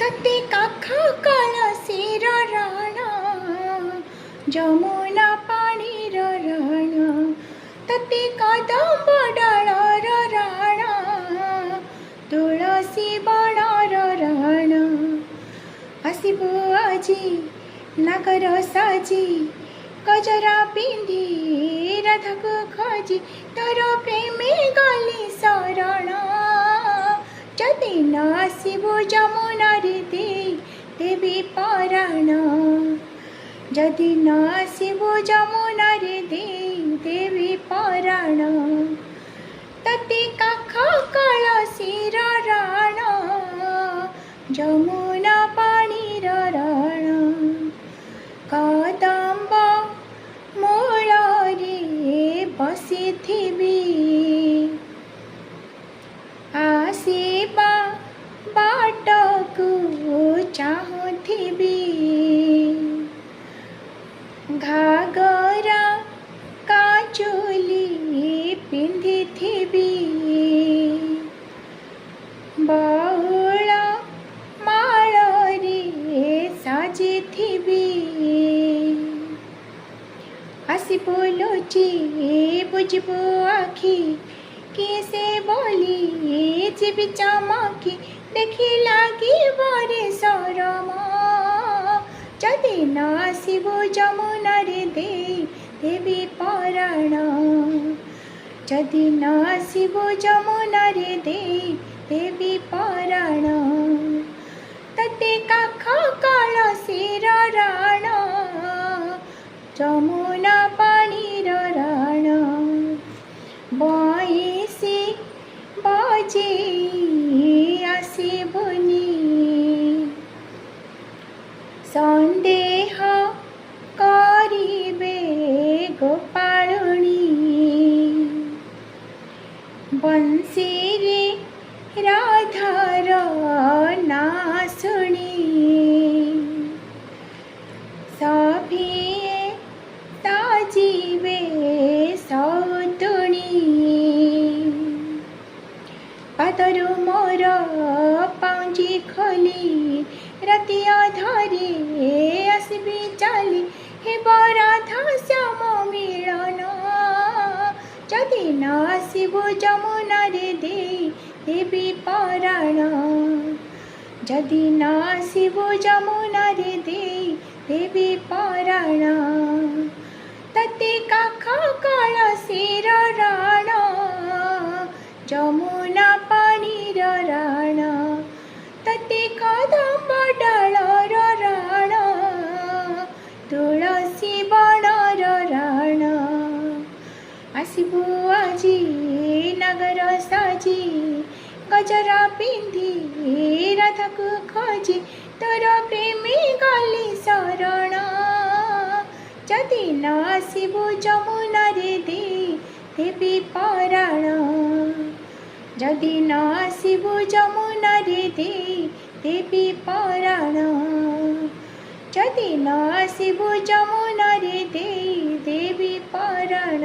तते काख कळसीर राण जमुना पाणीर राण तते कदंब डाळर राण तुळसी बणर राण आसिबु आजी नागर साजी गजरा पिंधी राधाको खोजी तोर प्रेमे गली शरण जदि न आसिबु जमुना रे देवी पराण जदि न आसिबु जमुना रे देवी पराण तते काख कळसीर राण जमुना पाणीर राण कदंब मूल रे बसिथिबी आसिबा बाटकु चाहुथिबी घागरा काचुली पिंधिथिबी बहुल माल रे साजिथिबी आसिबु लुचि बुझबु आखि किए से बोली जीवी चमकी देखी लगी बरे शरम जदि न आसिबु जमुना रे देवी पराण जदि न आसिबु जमुना रे देवी पराण तते काख कळसीर राण जमुना पाणीर राण बइसी बजे आसिबुनी सन्देह करिबे गोपालुनी बंशी रे राधार ना शुणी सभिए ताजीवे सौतुणी पादरु मोर पाउजी खोली राति अधरे आसिबी चाली हे राधा श्याम मिलन जदि न आसिबु जमुना रे देवी पराण जदि न आसिबु जमुना रे देवी पराण तते काख कळसीर राण जमुना पाणीर राण तते कदंब डाळर राण तुळसी बणर राण आसिबु आजी नागर साजी गजरा पिंधी राधाको खोजी तोर प्रेमे गली शरण जदि न आसिबु जमुना रे देवी पराण जदि न आसिबु जमुना रे देवी पराण जदि न आसिबु जमुना रे देवी पराण।